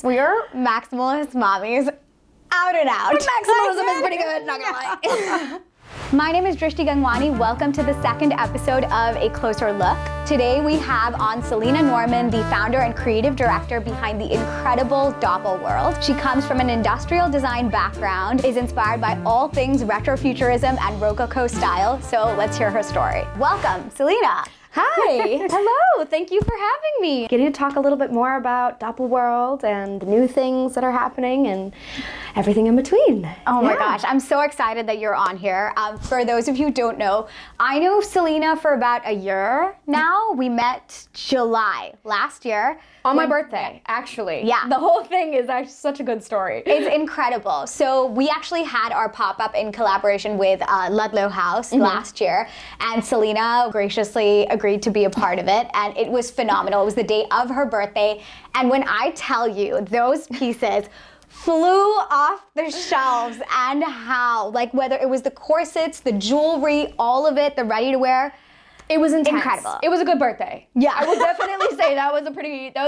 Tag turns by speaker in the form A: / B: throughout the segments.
A: mommies.
B: We're maximalist mommies, out and out.
A: Maximalism is pretty good, not gonna lie.
B: My name is Drishti Gangwani. Welcome to the second episode of A Closer Look. Today we have on Selena Norman, the founder and creative director behind the incredible Dopl World. She comes from an industrial design background, is inspired by all things retrofuturism and Rococo style, so let's hear her story. Welcome, Selena.
A: Hi, hello, thank you for having me. Getting to talk a little bit more about Dopl World and the new things that are happening and everything in between.
B: Oh my gosh, I'm so excited that you're on here. For those of you who don't know, I know Selena for about a year now. We met July last year.
A: On my birthday, actually.
B: Yeah.
A: The whole thing is actually such a good story.
B: It's incredible. So we actually had our pop-up in collaboration with Ludlow House last year, and Selena graciously agreed to be a part of it, and it was phenomenal. It was the day of her birthday, and when I tell you, those pieces flew off the shelves, and how, like whether it was the corsets, the jewelry, all of it, the ready-to-wear.
A: It was intense.
B: Incredible.
A: It was a good birthday.
B: Yeah.
A: I would definitely say that was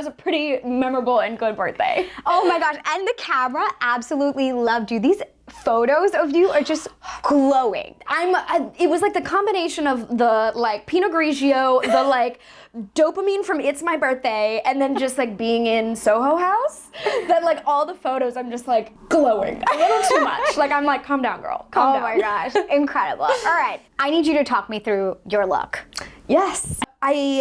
A: a pretty memorable and good birthday.
B: Oh my gosh, and the camera absolutely loved you. These photos of you are just glowing.
A: It was like the combination of the like Pinot Grigio, the like dopamine from It's My Birthday, and then just like being in Soho House, that like all the photos I'm just like glowing a little too much. Like I'm like, calm down, girl, calm down.
B: Oh my gosh, incredible. All right, I need you to talk me through your look.
A: Yes.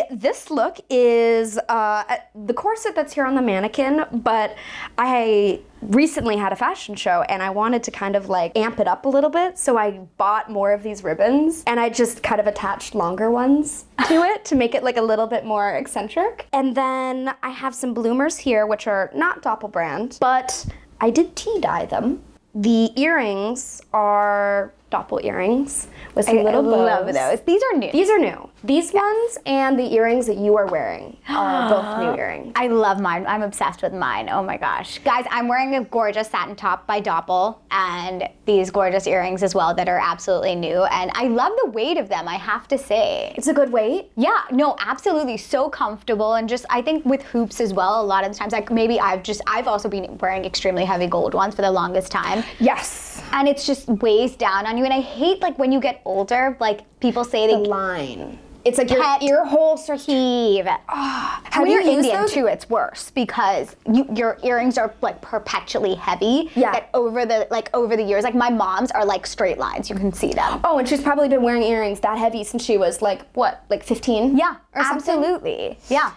A: This look is the corset that's here on the mannequin, but I recently had a fashion show and I wanted to kind of like amp it up a little bit, so I bought more of these ribbons and I just kind of attached longer ones to it to make it like a little bit more eccentric. And then I have some bloomers here, which are not Dopl brand, but I did tea dye them. The earrings are Dopl earrings with some little bows.
B: I love those. These are new.
A: These are new. These ones and the earrings that you are wearing are both new earrings.
B: I love mine. I'm obsessed with mine. Oh my gosh. Guys, I'm wearing a gorgeous satin top by Dopl and these gorgeous earrings as well that are absolutely new. And I love the weight of them, I have to say.
A: It's a good weight?
B: Yeah, no, absolutely. So comfortable. And just, I think with hoops as well, a lot of the times, like maybe I've also been wearing extremely heavy gold ones for the longest time.
A: Yes.
B: And it's just weighs down on you. And I hate like when you get older, like people say
A: the line. It's like your
B: pet
A: ear hole starts to
B: heave.
A: Have
B: When you're
A: you used
B: Indian
A: those?
B: too, it's worse because your earrings are like perpetually heavy.
A: Yeah.
B: That over the years, like my mom's are like straight lines. You can see them.
A: Oh, and she's probably been wearing earrings that heavy since she was like, what, like 15?
B: Yeah,
A: or something?
B: absolutely. Yeah.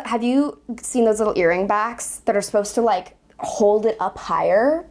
A: Have you seen those little earring backs that are supposed to like hold it up higher?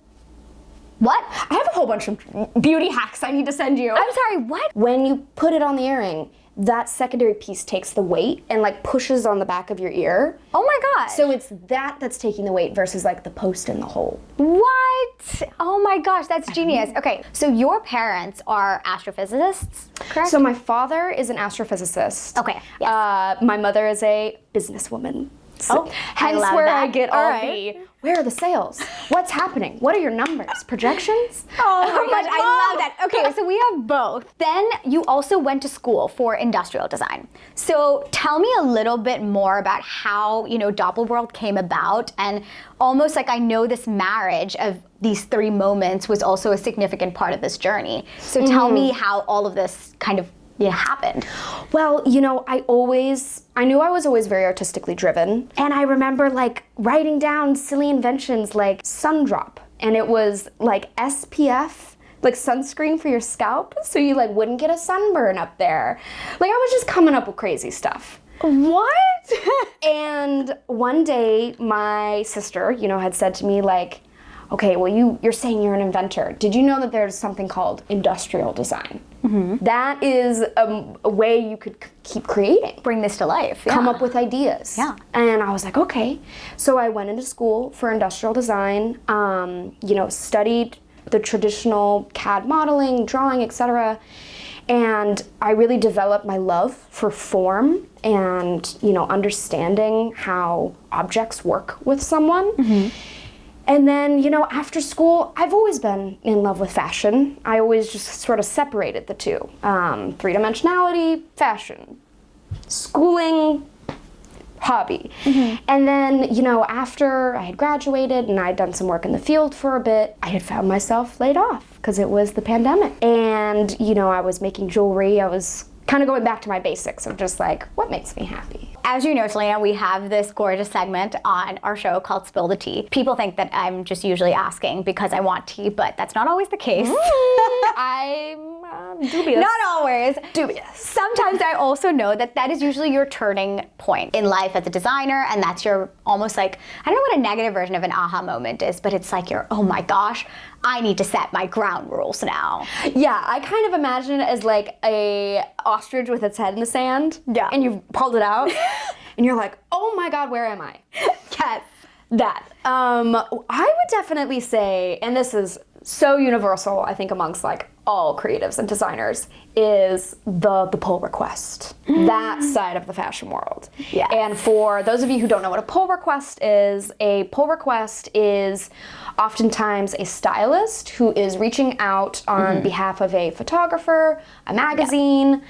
B: What?
A: I have a whole bunch of beauty hacks I need to send you.
B: I'm sorry, what?
A: When you put it on the earring, that secondary piece takes the weight and like pushes on the back of your ear.
B: Oh my god.
A: So it's that's taking the weight versus like the post in the hole.
B: What? Oh my gosh, that's genius. Okay, so your parents are astrophysicists, correct?
A: So my father is an astrophysicist.
B: Okay, yes.
A: My mother is a businesswoman. So hence
B: love
A: where
B: that.
A: I get
B: All
A: all
B: right.
A: where are the sales? What's happening? What are your numbers? Projections?
B: Oh my gosh,
A: Mom!
B: I love that. Okay, so we have both. Then you also went to school for industrial design. So tell me a little bit more about how, Dopl World came about, and almost like I know this marriage of these three moments was also a significant part of this journey. So tell me how all of this kind of happened.
A: Well, I knew I was always very artistically driven. And I remember like writing down silly inventions like sun drop. And it was like SPF, like sunscreen for your scalp. So you like wouldn't get a sunburn up there. Like I was just coming up with crazy stuff.
B: What?
A: And one day my sister, had said to me like, okay, well you're saying you're an inventor. Did you know that there's something called industrial design? Mm-hmm. That is a way you could keep creating.
B: Bring this to life.
A: Come up with ideas.
B: Yeah.
A: And I was like, okay. So I went into school for industrial design, studied the traditional CAD modeling, drawing, etc. And I really developed my love for form and, understanding how objects work with someone. Mm-hmm. And then, after school, I've always been in love with fashion. I always just sort of separated the two. Three-dimensionality, fashion. Schooling, hobby. And then, you know, after I had graduated and I'd done some work in the field for a bit, I had found myself laid off because it was the pandemic. And, you know, I was making jewelry. I was kind of going back to my basics of just like, what makes me happy?
B: As you know, Selena, we have this gorgeous segment on our show called Spill the Tea. People think that I'm just usually asking because I want tea, but that's not always the case.
A: I'm dubious.
B: Not always.
A: Dubious.
B: Sometimes I also know that that is usually your turning point in life as a designer, and that's your almost like, I don't know what a negative version of an aha moment is, but it's like your, oh my gosh, I need to set my ground rules now.
A: Yeah, I kind of imagine it as like a ostrich with its head in the sand.
B: Yeah.
A: And you've pulled it out, and you're like, oh my God, where am I?
B: Yes.
A: That. I would definitely say, and this is so universal, I think, amongst like all creatives and designers, is the pull request. That side of the fashion world.
B: Yes.
A: And for those of you who don't know what a pull request is oftentimes a stylist who is reaching out on behalf of a photographer, a magazine,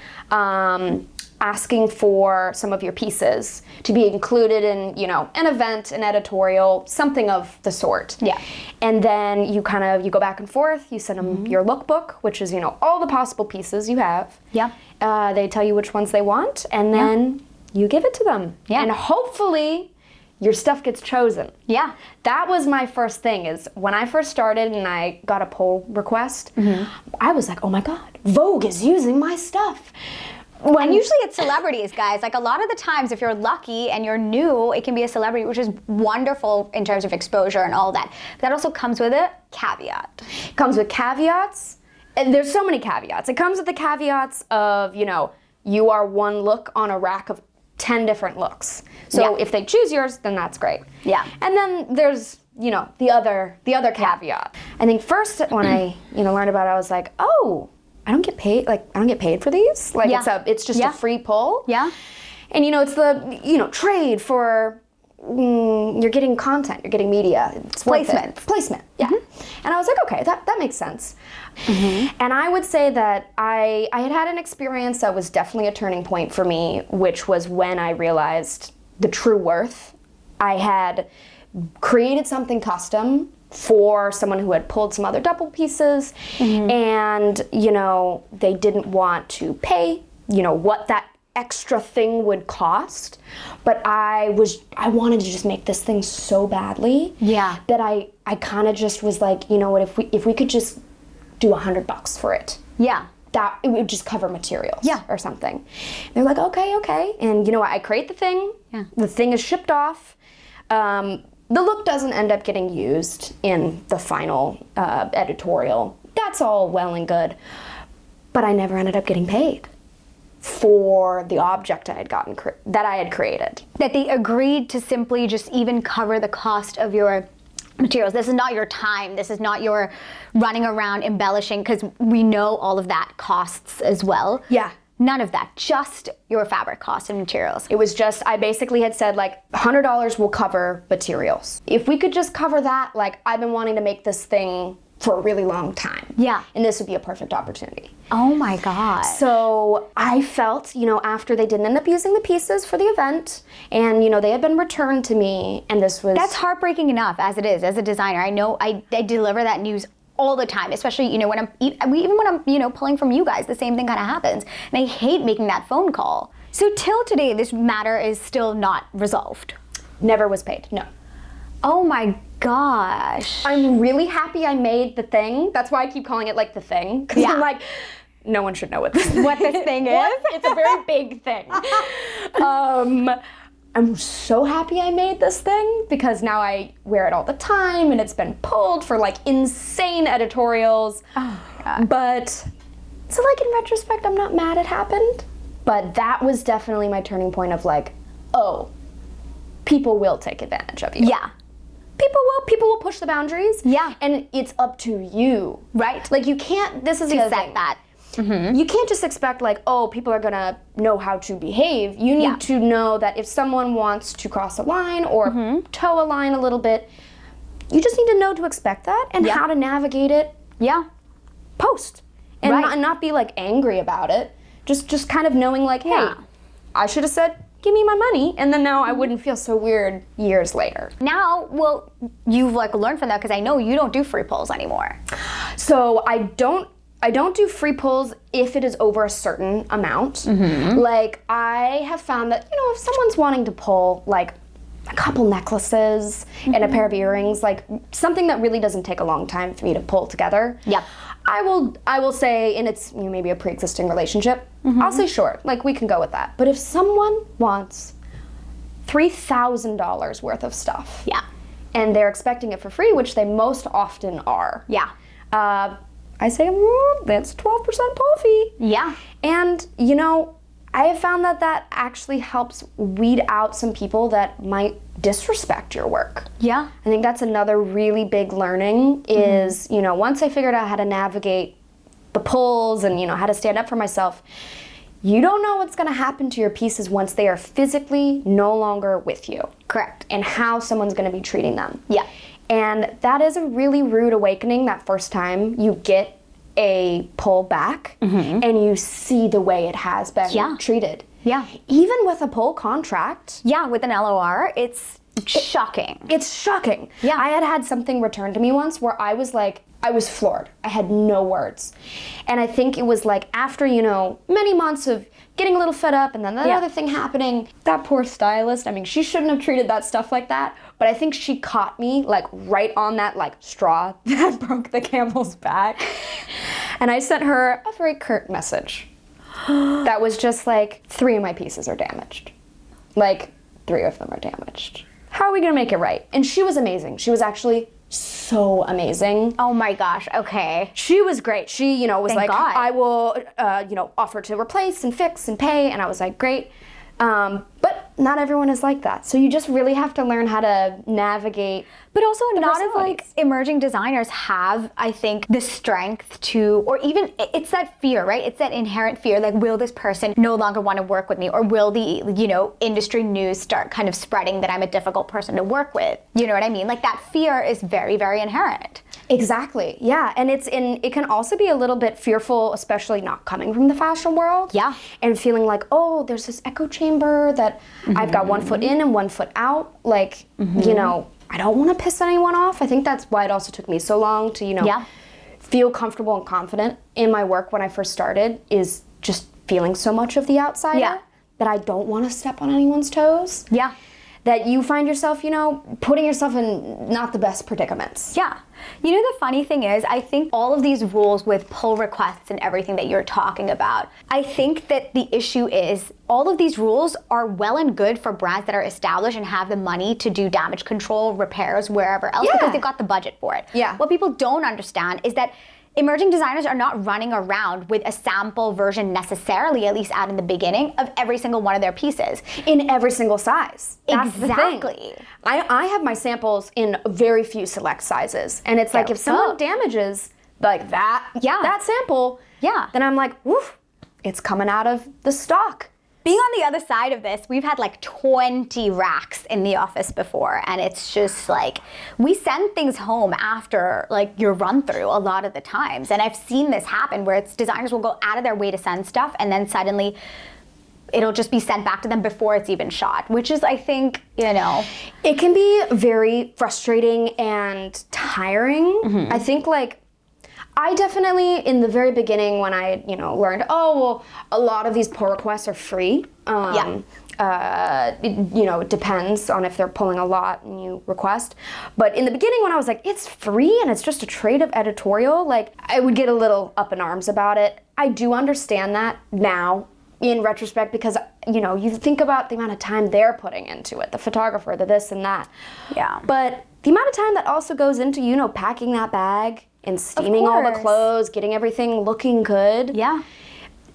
A: asking for some of your pieces to be included in, you know, an event, an editorial, something of the sort.
B: Yeah.
A: And then you go back and forth, you send them your lookbook, which is, you know, all the possible pieces you have.
B: Yeah.
A: They tell you which ones they want, and then you give it to them.
B: Yeah.
A: And hopefully your stuff gets chosen.
B: Yeah.
A: That was my first thing, is when I first started and I got a pull request, I was like, oh my God, Vogue is using my stuff.
B: And usually it's celebrities, guys. Like a lot of the times, if you're lucky and you're new, it can be a celebrity, which is wonderful in terms of exposure and all that. But that also comes with a caveat.
A: It comes with caveats. And there's so many caveats. It comes with the caveats of, you know, you are one look on a rack of 10 different looks. So if they choose yours, then that's great.
B: Yeah.
A: And then there's, you know, the other caveat. I think first when I, you know, learned about it, I was like, oh, I don't get paid. Like, I don't get paid for these. Like, it's just a free pull.
B: Yeah.
A: And, you know, it's the, you know, trade for, you're getting content, you're getting media. It's
B: Placement.
A: Placement, yeah. And I was like, okay, that makes sense. And I would say that I had an experience that was definitely a turning point for me, which was when I realized the true worth. I had created something custom for someone who had pulled some other Dopl pieces, and, you know, they didn't want to pay, you know, what that extra thing would cost, but I wanted to just make this thing so badly that I kind of just was like, you know what, if we could just do $100 for it, that it would just cover materials or something. And they're like, okay, and you know what, I create the thing, the thing is shipped off. The look doesn't end up getting used in the final editorial. That's all well and good. But I never ended up getting paid for the object I had created.
B: That they agreed to simply just even cover the cost of your materials. This is not your time. This is not your running around embellishing, because we know all of that costs as well.
A: Yeah.
B: None of that, just your fabric cost and materials.
A: It was just, I basically had said like, $100 will cover materials. If we could just cover that, like, I've been wanting to make this thing for a really long time.
B: Yeah.
A: And this would be a perfect opportunity.
B: Oh my God.
A: So I felt, you know, after they didn't end up using the pieces for the event, and, you know, they had been returned to me, and this was...
B: That's heartbreaking enough as it is, as a designer. I know I deliver that news all the time, especially, you know, even when I'm, you know, pulling from you guys, the same thing kind of happens. And I hate making that phone call. So till today, this matter is still not resolved.
A: Never was paid, no.
B: Oh my gosh.
A: I'm really happy I made the thing. That's why I keep calling it like the thing. Because I'm like, no one should know what this
B: thing is.
A: It's a very big thing. I'm so happy I made this thing, because now I wear it all the time, and it's been pulled for like insane editorials.
B: Oh my God.
A: But, so like in retrospect, I'm not mad it happened. But that was definitely my turning point of like, oh, people will take advantage of you.
B: Yeah.
A: People will push the boundaries.
B: Yeah.
A: And it's up to you.
B: Right.
A: Like you can't, this is the other thing.
B: that.
A: You can't just expect like, oh, people are gonna know how to behave. You need to know that if someone wants to cross a line or toe a line a little bit, you just need to know to expect that and how to navigate it.
B: Yeah.
A: Post. And not be like angry about it. Just kind of knowing like, hey, I should have said give me my money. And then now I wouldn't feel so weird years later.
B: Now, well, you've like learned from that because I know you don't do free pulls anymore.
A: So I don't do free pulls if it is over a certain amount. Like, I have found that, you know, if someone's wanting to pull like a couple necklaces and a pair of earrings, like something that really doesn't take a long time for me to pull together.
B: Yep.
A: I will say, and it's, you know, maybe a pre-existing relationship, I'll say sure, like we can go with that. But if someone wants $3,000 worth of stuff,
B: Yeah.
A: and they're expecting it for free, which they most often are,
B: Yeah.
A: I say, that's a 12% pull fee.
B: Yeah.
A: And, you know, I have found that that actually helps weed out some people that might disrespect your work.
B: Yeah.
A: I think that's another really big learning is, you know, once I figured out how to navigate the pulls and, you know, how to stand up for myself, you don't know what's going to happen to your pieces once they are physically no longer with you.
B: Correct.
A: And how someone's going to be treating them.
B: Yeah.
A: And that is a really rude awakening that first time you get a pull back and you see the way it has been treated.
B: Yeah.
A: Even with a pull contract.
B: Yeah, with an LOR, it's shocking.
A: It's shocking.
B: Yeah.
A: I had something returned to me once where I was floored. I had no words. And I think it was like after, you know, many months of getting a little fed up and then that other thing happening, that poor stylist, I mean, she shouldn't have treated that stuff like that, but I think she caught me like right on that like straw that broke the camel's back. And I sent her a very curt message that was just like, 3 of my pieces are damaged. Like, 3 of them are damaged. How are we gonna make it right? And she was amazing. She was actually so amazing.
B: Oh my gosh, okay.
A: She was great. She, you know, was
B: Thank
A: like,
B: God.
A: I will, you know, offer to replace and fix and pay. And I was like, great. But not everyone is like that. So you just really have to learn how to navigate.
B: But also a lot of
A: personalities.
B: like emerging designers have, I think, the strength to, or even it's that fear, right? It's that inherent fear, like, will this person no longer want to work with me? Or will the, you know, industry news start kind of spreading that I'm a difficult person to work with? You know what I mean? Like that fear is very, very inherent.
A: Exactly. Yeah. And it can also be a little bit fearful, especially not coming from the fashion world.
B: Yeah.
A: And feeling like, oh, there's this echo chamber that I've got 1 foot in and 1 foot out. Like, you know, I don't want to piss anyone off. I think that's why it also took me so long to, you know, feel comfortable and confident in my work when I first started, is just feeling so much of the outsider that I don't want to step on anyone's toes.
B: Yeah.
A: That you find yourself, you know, putting yourself in not the best predicaments.
B: Yeah. You know, the funny thing is, I think all of these rules with pull requests and everything that you're talking about, I think that the issue is all of these rules are well and good for brands that are established and have the money to do damage control, repairs, wherever else, because they've got the budget for it.
A: Yeah.
B: What people don't understand is that emerging designers are not running around with a sample version necessarily, at least out in the beginning, of every single one of their pieces.
A: In every single size. That's
B: Exactly.
A: the thing. I have my samples in very few select sizes. And it's like, if someone damages like that sample, then I'm like, woof, it's coming out of the stock.
B: Being on the other side of this, we've had like 20 racks in the office before, and it's just like, we send things home after like your run through a lot of the times. And I've seen this happen where it's designers will go out of their way to send stuff and then suddenly it'll just be sent back to them before it's even shot, which is, I think, you know.
A: It can be very frustrating and tiring. I think like, I definitely, in the very beginning when I, you know, learned, oh, well, a lot of these pull requests are free. You know, it depends on if they're pulling a lot and you request. But in the beginning when I was like, it's free and it's just a trade of editorial, like, I would get a little up in arms about it. I do understand that now in retrospect because, you know, you think about the amount of time they're putting into it, the photographer, the this and that.
B: Yeah.
A: But the amount of time that also goes into, you know, packing that bag and steaming all the clothes, getting everything looking good.
B: Yeah.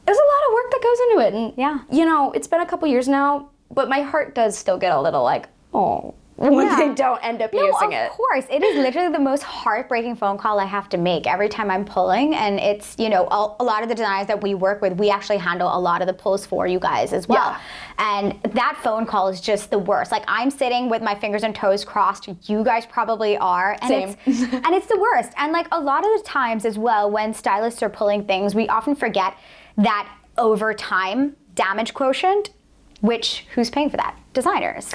A: There's a lot of work that goes into it. And,
B: yeah,
A: you know, it's been a couple years now, but my heart does still get a little like, oh, when they don't end up using it.
B: Of course. It is literally the most heartbreaking phone call I have to make every time I'm pulling. And it's, you know, a lot of the designers that we work with, we actually handle a lot of the pulls for you guys as well. Yeah. And that phone call is just the worst. Like, I'm sitting with my fingers and toes crossed. You guys probably are. And
A: Same.
B: And it's the worst. And like a lot of the times as well, when stylists are pulling things, we often forget that over time, damage quotient Who's paying for that? Designers.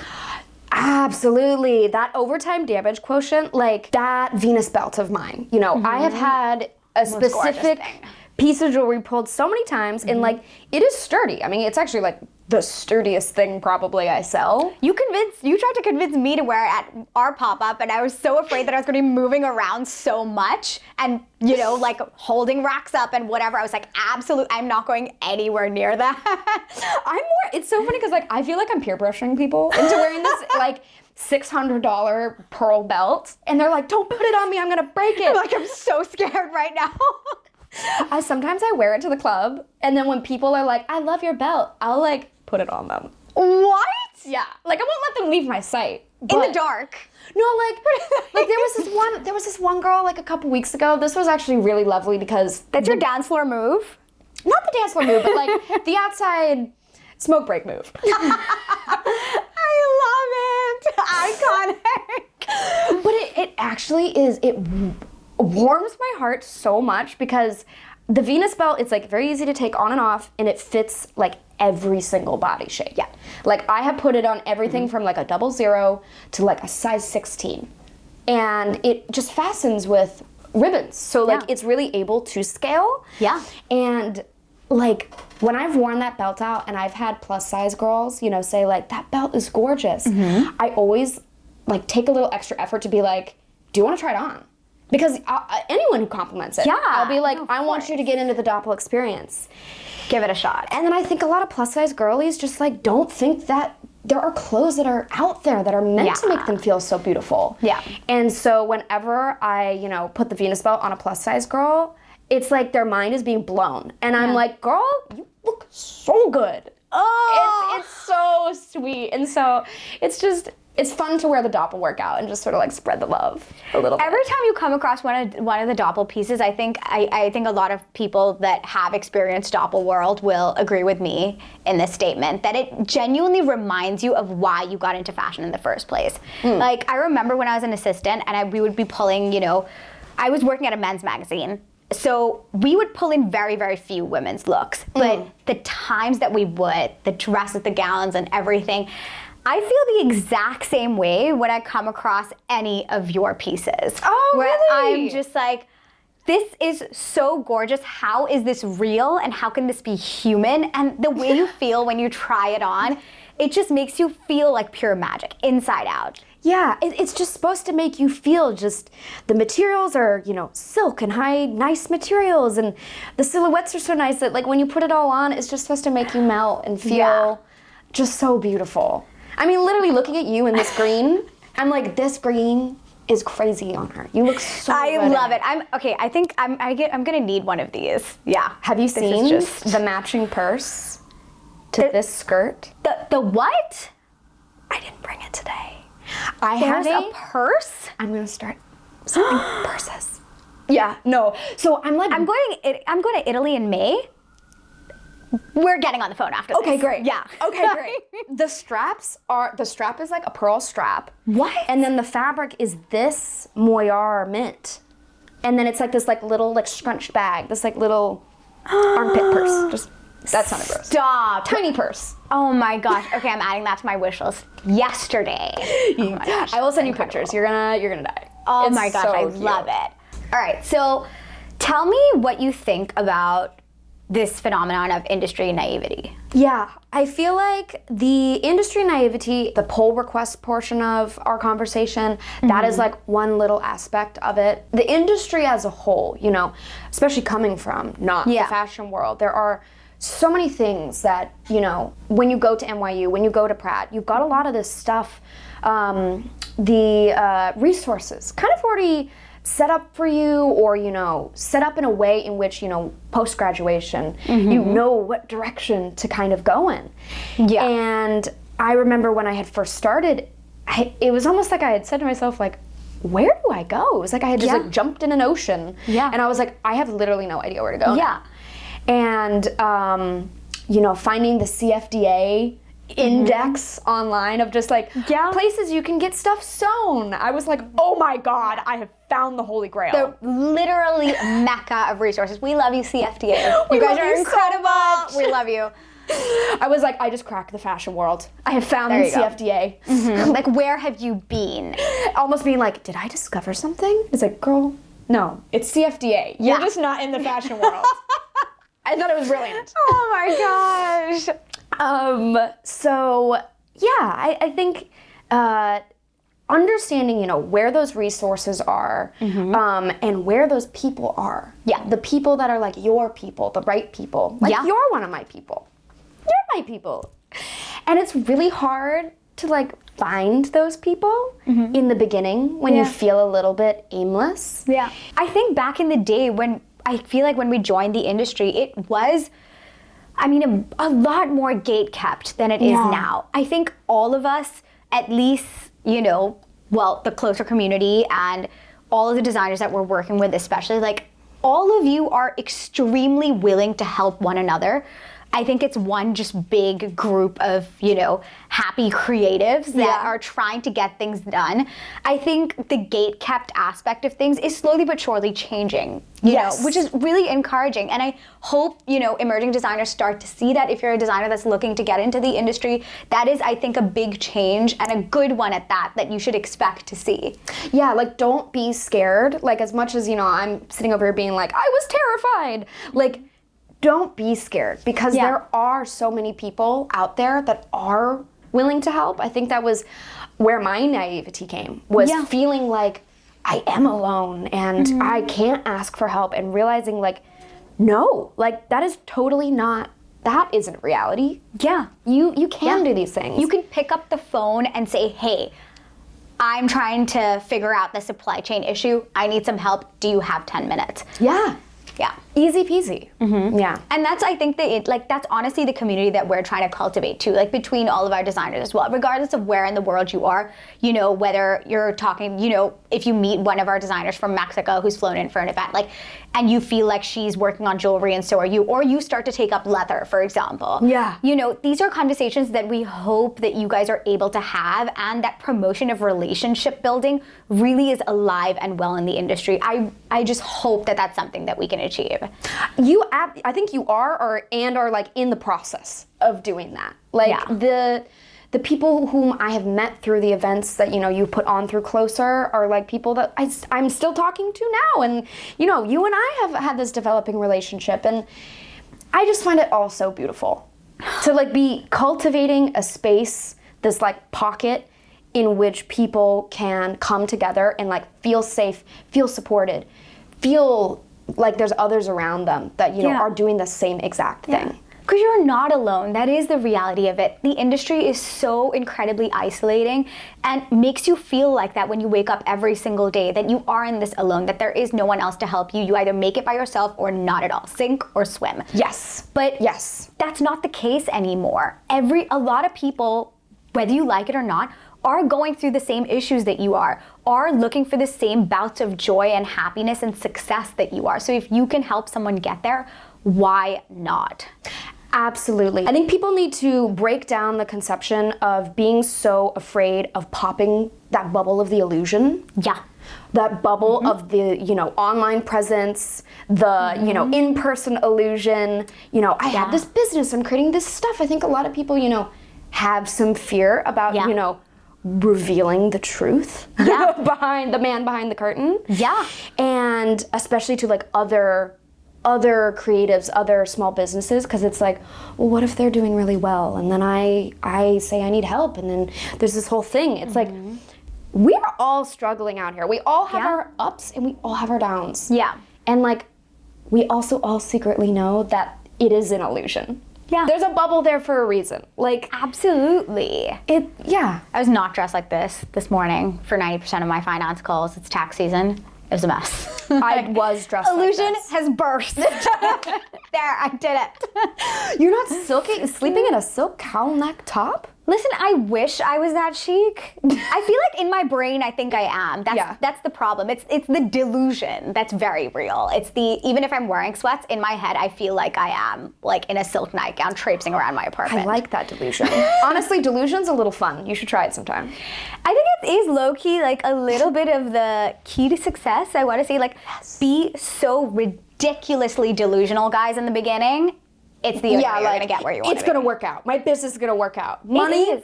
A: Absolutely. That overtime damage quotient, like that Venus belt of mine, you know, I have had a specific piece of jewelry pulled so many times, and like, it is sturdy. I mean, it's actually like the sturdiest thing probably I sell.
B: You tried to convince me to wear it at our pop-up, and I was so afraid that I was going to be moving around so much and, you know, like holding racks up and whatever. I was like, absolutely, I'm not going anywhere near that.
A: It's so funny because like, I feel like I'm peer pressuring people into wearing this like $600 pearl belt, and they're like, don't put it on me, I'm gonna break it.
B: I'm so scared right now.
A: Sometimes I wear it to the club, and then when people are like, I love your belt, I'll like put it on them.
B: What?
A: Yeah. Like, I won't let them leave my sight.
B: In the dark.
A: No, like there was this one girl like a couple weeks ago. This was actually really lovely because
B: that's your dance floor move?
A: Not the dance floor move, but like the outside smoke break move.
B: I love it. Iconic.
A: But it actually is, it warms my heart so much because the Venus belt, it's like very easy to take on and off, and it fits like every single body shape.
B: Yeah.
A: Like I have put it on everything from like a 00 to like a size 16. And it just fastens with ribbons. So like it's really able to scale.
B: Yeah.
A: And like when I've worn that belt out and I've had plus size girls, you know, say like, that belt is gorgeous. I always like take a little extra effort to be like, do you want to try it on? Because anyone who compliments it, I'll be like, I want you to get into the Dopl experience.
B: Give it a shot.
A: And then I think a lot of plus size girlies just like don't think that there are clothes that are out there that are meant to make them feel so beautiful.
B: Yeah.
A: And so whenever I, you know, put the Venus belt on a plus size girl, it's like their mind is being blown. And I'm like, girl, you look so good.
B: Oh!
A: It's so sweet. And so it's fun to wear the Dopl workout and just sort of like spread the love a little bit.
B: Every time you come across one of the Dopl pieces, I think a lot of people that have experienced Dopl World will agree with me in this statement that it genuinely reminds you of why you got into fashion in the first place. Like I remember when I was an assistant and we would be pulling, you know, I was working at a men's magazine. So we would pull in very, very few women's looks, but the times that we would, the dresses, the gowns and everything, I feel the exact same way when I come across any of your pieces.
A: Oh,
B: where
A: really?
B: I'm just like, this is so gorgeous. How is this real? And how can this be human? And the way you feel when you try it on, it just makes you feel like pure magic, inside out.
A: Yeah, it's just supposed to make you feel just, the materials are, you know, silk and nice materials, and the silhouettes are so nice that like when you put it all on, it's just supposed to make you melt and feel just so beautiful. I mean, literally looking at you in this green, I'm like, this green is crazy on her. You look so good.
B: I love it. I think I'm gonna need one of these. Yeah.
A: Have you seen the matching purse to this skirt?
B: The what?
A: I didn't bring it today.
B: There's a purse?
A: I'm gonna start selling purses. Yeah, no. So I'm like,
B: I'm going to Italy in May. We're getting on the phone after this.
A: Okay, great.
B: Yeah.
A: Okay, great. The strap is like a pearl strap.
B: What?
A: And then the fabric is this moire mint. And then it's like this like little like scrunched bag, this like little armpit purse. That sounded gross.
B: Stop.
A: Tiny purse.
B: Oh my gosh. Okay, I'm adding that to my wish list yesterday.
A: Oh my gosh. I will send you pictures. You're gonna die.
B: Oh
A: It's
B: my gosh,
A: so
B: I
A: cute.
B: love it. All right, so tell me what you think about this phenomenon of industry naivety.
A: Yeah, I feel like the industry naivety, the pull request portion of our conversation, that is like one little aspect of it. The industry as a whole, you know, especially coming from not the fashion world, there are so many things that, you know, when you go to NYU, when you go to Pratt, you've got a lot of this stuff, the resources kind of already set up for you, or, you know, set up in a way in which, you know, post-graduation, you know what direction to kind of go in. Yeah. And I remember when I had first started, it was almost like I had said to myself, like, where do I go? It was like I had just like jumped in an ocean. Yeah. And I was like, I have literally no idea where to go now. And, you know, finding the CFDA index online of just like places you can get stuff sewn. I was like, oh my God, I have found the holy grail.
B: The literally mecca of resources. We love you, CFDA. You guys are incredible.
A: So
B: we love you.
A: I was like, I just cracked the fashion world. I have found
B: There
A: the
B: you go.
A: CFDA.
B: Like, where have you been?
A: Almost being like, did I discover something? It's like, girl, no, it's CFDA. You're just not in the fashion world. I thought it was brilliant.
B: Oh my gosh.
A: So yeah, I think understanding, you know, where those resources are, and where those people are.
B: Yeah.
A: The people that are like your people, the right people. Like you're one of my people. You're my people. And it's really hard to like find those people in the beginning when you feel a little bit aimless.
B: Yeah. I think back in the day when I feel like when we joined the industry, it was, I mean, a lot more gate kept than it is now. I think all of us, at least, you know, well, the Closr community and all of the designers that we're working with, especially, like, all of you are extremely willing to help one another. I think it's one just big group of, you know, happy creatives that are trying to get things done. I think the gate kept aspect of things is slowly but surely changing, you know, which is really encouraging. And I hope, you know, emerging designers start to see that if you're a designer that's looking to get into the industry, that is, I think, a big change and a good one at that you should expect to see.
A: Yeah, like, don't be scared. Like, as much as, you know, I'm sitting over here being like, I was terrified. Like, don't be scared, because there are so many people out there that are willing to help. I think that was where my naivety came, was feeling like I am alone and I can't ask for help, and realizing like, no, like that is totally not, that isn't reality.
B: Yeah.
A: You can do these things.
B: You can pick up the phone and say, hey, I'm trying to figure out the supply chain issue. I need some help. Do you have 10 minutes?
A: Yeah.
B: Yeah.
A: Easy peasy. Yeah.
B: And that's, I think, that's honestly the community that we're trying to cultivate too, like between all of our designers as well, regardless of where in the world you are, you know, whether you're talking, you know, if you meet one of our designers from Mexico who's flown in for an event, like, and you feel like she's working on jewelry and so are you, or you start to take up leather, for example.
A: Yeah.
B: You know, these are conversations that we hope that you guys are able to have, and that promotion of relationship building really is alive and well in the industry. I just hope that that's something that we can achieve.
A: I think you are like in the process of doing that. Like the people whom I have met through the events that, you know, you put on through Closr are like people that I'm still talking to now. And, you know, you and I have had this developing relationship, and I just find it all so beautiful to like be cultivating a space, this like pocket in which people can come together and like feel safe, feel supported, feel like there's others around them that, you know, are doing the same exact thing.
B: Because you're not alone. That is the reality of it. The industry is so incredibly isolating and makes you feel like that when you wake up every single day, that you are in this alone, that there is no one else to help you. You either make it by yourself or not at all. Sink or swim.
A: Yes.
B: But that's not the case anymore. A lot of people, whether you like it or not, are going through the same issues that you are looking for the same bouts of joy and happiness and success that you are. So if you can help someone get there, why not?
A: Absolutely. I think people need to break down the conception of being so afraid of popping that bubble of the illusion.
B: Yeah.
A: That bubble of the, you know, online presence, the, you know, in-person illusion. You know, I have this business, I'm creating this stuff. I think a lot of people, you know, have some fear about, you know, revealing the truth behind the man behind the curtain. Yeah. And especially to like other creatives, other small businesses, because it's like, well, what if they're doing really well? And then I say I need help, and then there's this whole thing. It's like, we're all struggling out here. We all have our ups and we all have our downs. Yeah. And like, we also all secretly know that it is an illusion. Yeah. There's a bubble there for a reason. Like,
B: absolutely.
A: I
B: was not dressed like this morning for 90% of my finance calls. It's tax season. It was a mess.
A: I was dressed
B: illusion
A: like this.
B: has burst. There, I did it.
A: You're not sleeping in a silk cowl neck top?
B: Listen, I wish I was that chic. I feel like in my brain, I think I am. That's the problem. It's the delusion that's very real. It's even if I'm wearing sweats, in my head, I feel like I am like in a silk nightgown traipsing around my apartment.
A: I like that delusion. Honestly, delusion's a little fun. You should try it sometime.
B: I think it is low-key like a little bit of the key to success. I want to say, like, be so ridiculously delusional, guys, in the beginning. it's the you're gonna get where you want.
A: It's gonna work out. My business is gonna work out. Money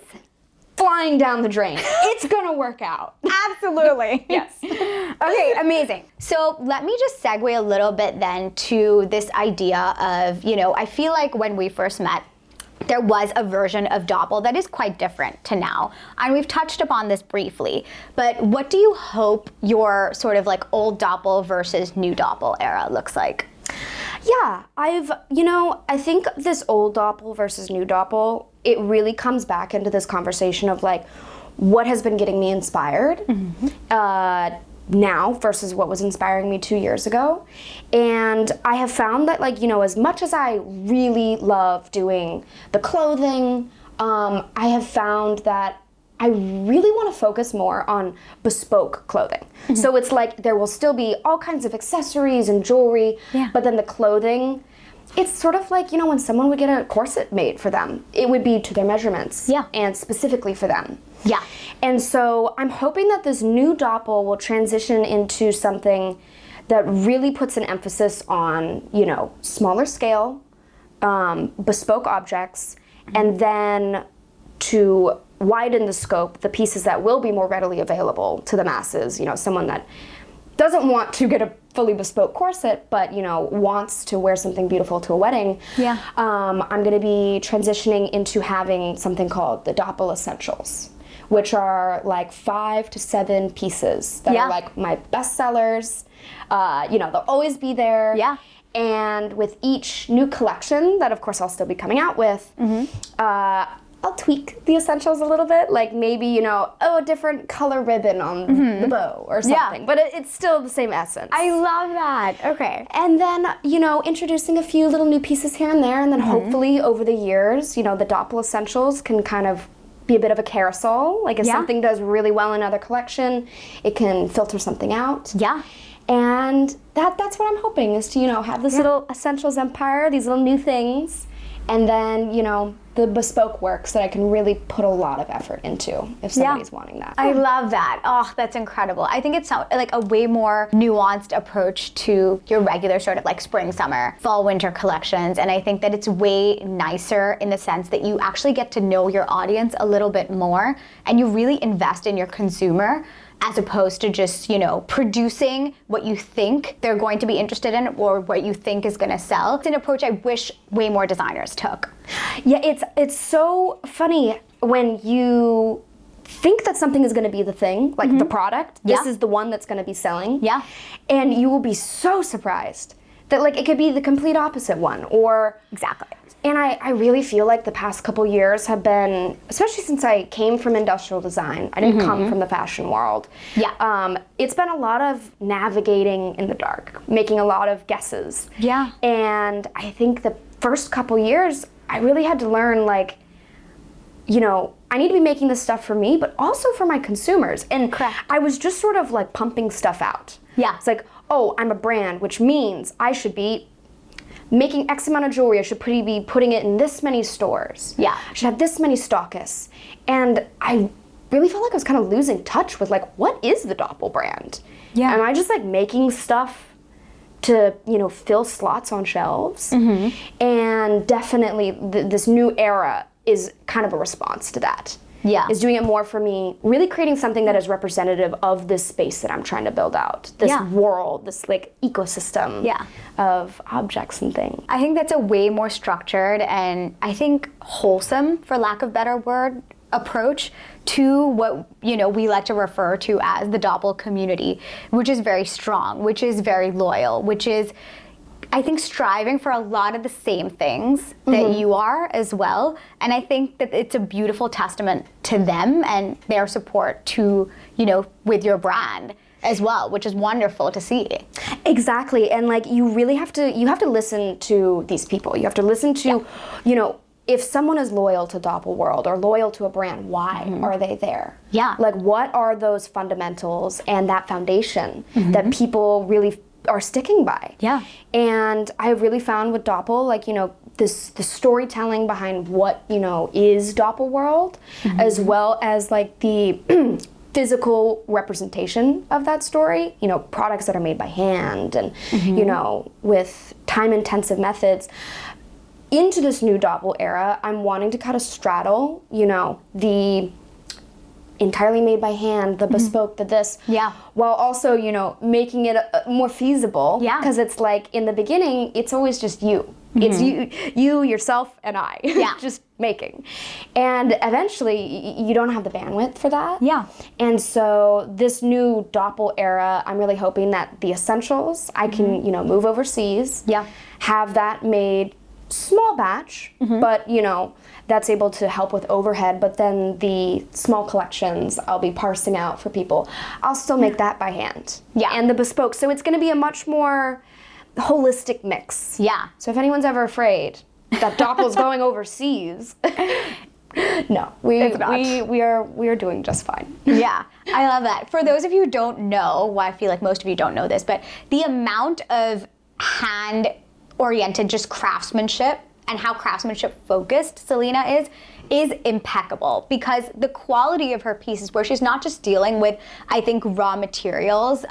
A: flying down the drain. It's gonna work out.
B: Absolutely.
A: Yes.
B: Okay, amazing. So let me just segue a little bit then to this idea of, I feel like when we first met, there was a version of Dopl that is quite different to now. And we've touched upon this briefly, but what do you hope your sort of like old Dopl versus new Dopl era looks like?
A: Yeah, I think this old Dopl versus new Dopl, it really comes back into this conversation of like, what has been getting me inspired now versus what was inspiring me 2 years ago. And I have found that as much as I really love doing the clothing, I have found that I really want to focus more on bespoke clothing. Mm-hmm. So it's like there will still be all kinds of accessories and jewelry, but then the clothing, it's sort of like, when someone would get a corset made for them, it would be to their measurements and specifically for them.
B: Yeah.
A: And so I'm hoping that this new Dopl will transition into something that really puts an emphasis on, smaller scale, bespoke objects, and then to widen the scope, the pieces that will be more readily available to the masses. Someone that doesn't want to get a fully bespoke corset, but wants to wear something beautiful to a wedding.
B: Yeah.
A: I'm going to be transitioning into having something called the Dopl Essentials, which are like 5 to 7 pieces that are like my best sellers. They'll always be there.
B: Yeah.
A: And with each new collection that, of course, I'll still be coming out with, I'll tweak the essentials a little bit, like maybe, a different color ribbon on the bow or something. But it's still the same essence.
B: I love that. Okay.
A: And then, introducing a few little new pieces here and there, and then hopefully over the years, the Dopl Essentials can kind of be a bit of a carousel. Like if something does really well in another collection, it can filter something out.
B: Yeah.
A: And that's what I'm hoping is to, have this little essentials empire, these little new things, and then, the bespoke works that I can really put a lot of effort into if somebody's wanting that.
B: I love that. Oh, that's incredible. I think it's like a way more nuanced approach to your regular sort of like spring, summer, fall, winter collections. And I think that it's way nicer in the sense that you actually get to know your audience a little bit more and you really invest in your consumer, as opposed to just, producing what you think they're going to be interested in or what you think is going to sell. It's an approach I wish way more designers took.
A: Yeah, it's so funny when you think that something is going to be the thing, like the product. This is the one that's going to be selling.
B: Yeah.
A: And you will be so surprised that it could be the complete opposite one or...
B: Exactly.
A: And I really feel like the past couple years have been, especially since I came from industrial design, I didn't come from the fashion world.
B: Yeah.
A: It's been a lot of navigating in the dark, making a lot of guesses.
B: Yeah.
A: And I think the first couple years, I really had to learn I need to be making this stuff for me, but also for my consumers. And I was just sort of pumping stuff out.
B: Yeah.
A: It's like, oh, I'm a brand, which means I should be making X amount of jewelry, I should be putting it in this many stores.
B: Yeah.
A: I should have this many stockists. And I really felt like I was kind of losing touch with what is the Dopl brand?
B: Yeah.
A: Am I just making stuff to, fill slots on shelves? And definitely this new era is kind of a response to that.
B: Yeah.
A: Is doing it more for me, really creating something that is representative of this space that I'm trying to build out. This world, this ecosystem of objects and things.
B: I think that's a way more structured and I think wholesome, for lack of a better word, approach to what we like to refer to as the Dopl community, which is very strong, which is very loyal, which is, I think, striving for a lot of the same things that you are as well. And I think that it's a beautiful testament to them and their support to, with your brand as well, which is wonderful to see.
A: Exactly. And you really have to listen to these people. You have to listen to, if someone is loyal to Dopl World or loyal to a brand, why are they there?
B: Yeah.
A: What are those fundamentals and that foundation that people really are sticking by?
B: Yeah.
A: And I really found with Dopl, the storytelling behind what, is Dopl World, as well as the physical representation of that story, products that are made by hand and, with time-intensive methods. into this new Dopl era, I'm wanting to kind of straddle, you know, the entirely made by hand, the bespoke, the this, while also, you know, making it more feasible. Because it's like, in the beginning, it's always just you. It's you, yourself, and I. Just making. And eventually, you don't have the bandwidth for that. And so this new Dopl era, I'm really hoping that the essentials, I can, you know, move overseas, have that made small batch, but, you know, that's able to help with overhead, but then the small collections I'll be parsing out for people. I'll still make that by hand. And the bespoke. So it's going to be a much more holistic mix. So if anyone's ever afraid that Doppel's going overseas, no, we are doing just fine.
B: I love that. For those of you who don't know, well, I feel like most of you don't know this, but the amount of hand-oriented just craftsmanship and how craftsmanship focused Selena is impeccable, because the quality of her pieces, where she's not just dealing with, I think, raw materials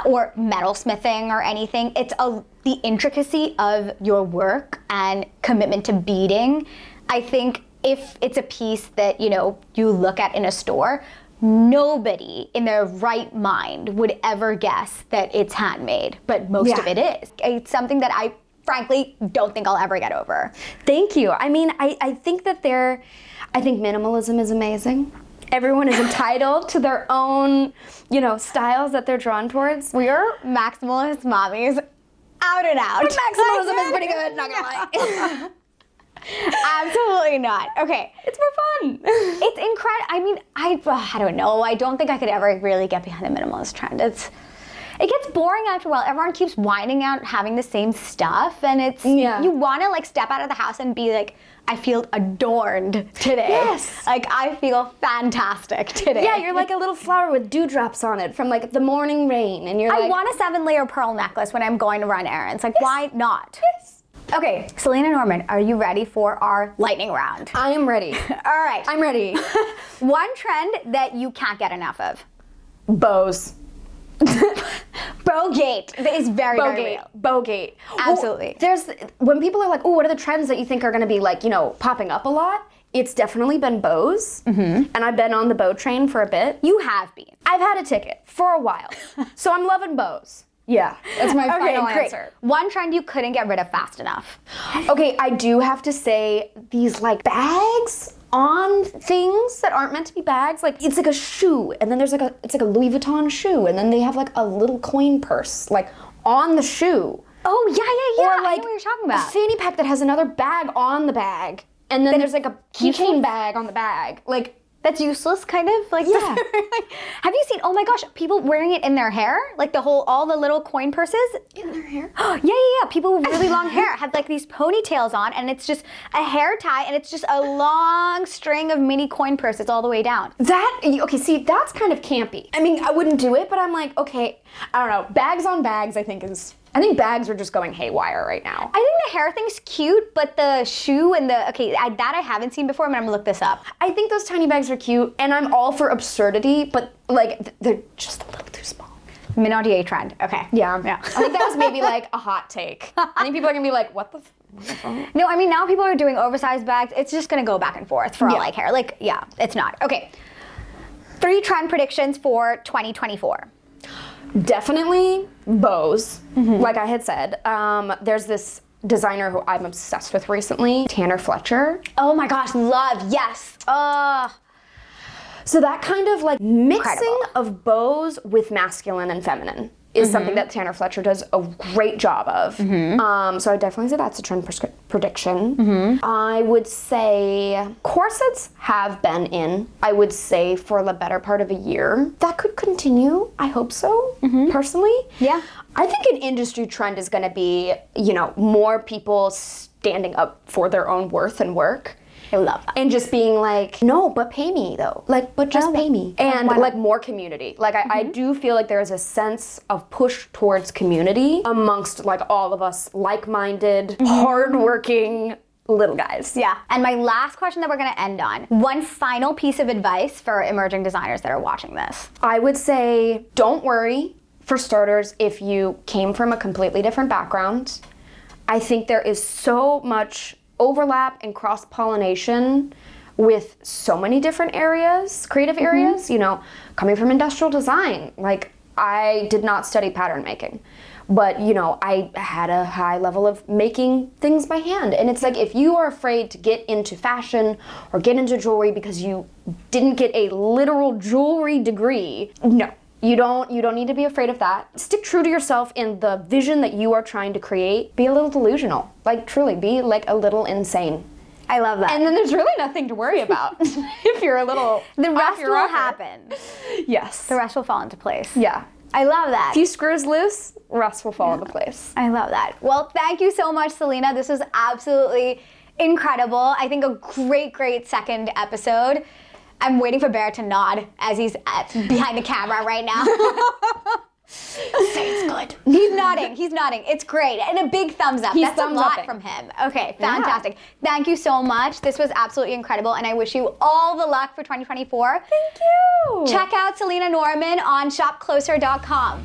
B: or metalsmithing or anything, it's the intricacy of your work and commitment to beading. I think if it's a piece that, you know, you look at in a store, nobody in their right mind would ever guess that it's handmade, but most of it is. It's something that I frankly don't think I'll ever get over.
A: Thank you. I mean, I think that I think minimalism is amazing. Everyone is entitled to their own, you know, styles that they're drawn towards.
B: We are maximalist mommies, out and out.
A: Maximalism is pretty good, not gonna lie.
B: Absolutely not. Okay.
A: It's more fun.
B: It's incredible. I mean, I don't know. I don't think I could ever really get behind the minimalist trend. It gets boring after a while. Everyone keeps whining out having the same stuff, and it's you want to like step out of the house and be like, I feel adorned today.
A: Yes.
B: Like I feel fantastic today.
A: Yeah, you're like a little flower with dewdrops on it from like the morning rain, and you're
B: I
A: like,
B: want a 7-layer pearl necklace when I'm going to run errands. Like why not?
A: Yes.
B: Okay, Selena Norman, are you ready for our lightning round?
A: I am ready.
B: All right.
A: I'm ready.
B: One trend that you can't get enough of.
A: Bows.
B: Bowgate is very real.
A: Bowgate.
B: Absolutely.
A: Well, when people are like, oh, what are the trends that you think are going to be like, you know, popping up a lot? It's definitely been bows, and I've been on the bow train for a bit.
B: You have been.
A: I've had a ticket for a while, so I'm loving bows. Yeah, that's my final answer.
B: One trend you couldn't get rid of fast enough.
A: Okay, I do have to say these like bags on things that aren't meant to be bags. Like it's like a shoe, and then it's like a Louis Vuitton shoe, and then they have like a little coin purse like on the shoe.
B: Oh yeah.
A: Or like
B: I know what you're talking about.
A: A fanny pack that has another bag on the bag, and then there's like a keychain bag on the bag. Like
B: that's useless, kind of? Like,
A: yeah.
B: Have you seen, oh my gosh, people wearing it in their hair? Like all the little coin purses?
A: In their hair?
B: Yeah. People with really long hair have like these ponytails on, and it's just a hair tie, and it's just a long string of mini coin purses all the way down.
A: Okay, see, that's kind of campy. I mean, I wouldn't do it, but I'm like, okay, I don't know. Bags on bags, I think bags are just going haywire right now.
B: I think the hair thing's cute, but the shoe and that I haven't seen before, but I'm gonna look this up.
A: I think those tiny bags are cute, and I'm all for absurdity, but like, they're just a little too small.
B: Minaudier trend, okay.
A: Yeah. I think that was maybe like a hot take. I think people are gonna be like, what the fuck?
B: No, I mean, now people are doing oversized bags. It's just gonna go back and forth for all I care. Like, yeah, it's not. Okay, 3 trend predictions for 2024.
A: Definitely bows, like I had said. There's this designer who I'm obsessed with recently, Tanner Fletcher.
B: Oh my gosh, love, yes.
A: So that kind of like mixing of bows with masculine and feminine is something that Tanner Fletcher does a great job of. So I definitely say that's a trend prediction. I would say corsets have been in, I would say, for the better part of a year. That could continue. I hope so, personally.
B: Yeah.
A: I think an industry trend is going to be, you know, more people standing up for their own worth and work.
B: I love that.
A: And just being like, no, but pay me though. Like, but just pay me. And like more community. Like I do feel like there is a sense of push towards community amongst like all of us like-minded, hardworking little guys.
B: Yeah. And my last question that we're gonna end on, one final piece of advice for emerging designers that are watching this.
A: I would say, don't worry, for starters, if you came from a completely different background. I think there is so much overlap and cross-pollination with so many different areas, creative areas, you know, coming from industrial design. Like, I did not study pattern making, but, you know, I had a high level of making things by hand. And it's like, if you are afraid to get into fashion or get into jewelry because you didn't get a literal jewelry degree, no. You don't need to be afraid of that. Stick true to yourself in the vision that you are trying to create. Be a little delusional. Like, truly, be like a little insane.
B: I love that.
A: And then there's really nothing to worry about if you're a little
B: the rest
A: off your
B: will
A: rocker.
B: happen.
A: Yes.
B: The rest will fall into place.
A: Yeah.
B: I love that.
A: A few screws loose, rest will fall into place.
B: I love that. Well, thank you so much, Selena. This was absolutely incredible. I think a great second episode. I'm waiting for Bear to nod as he's behind the camera right now. Say it's good. He's nodding. It's great. And a big thumbs up. That's a lot from him. Okay, fantastic. Yeah. Thank you so much. This was absolutely incredible, and I wish you all the luck for 2024.
A: Thank you.
B: Check out Selena Norman on shopclosr.com.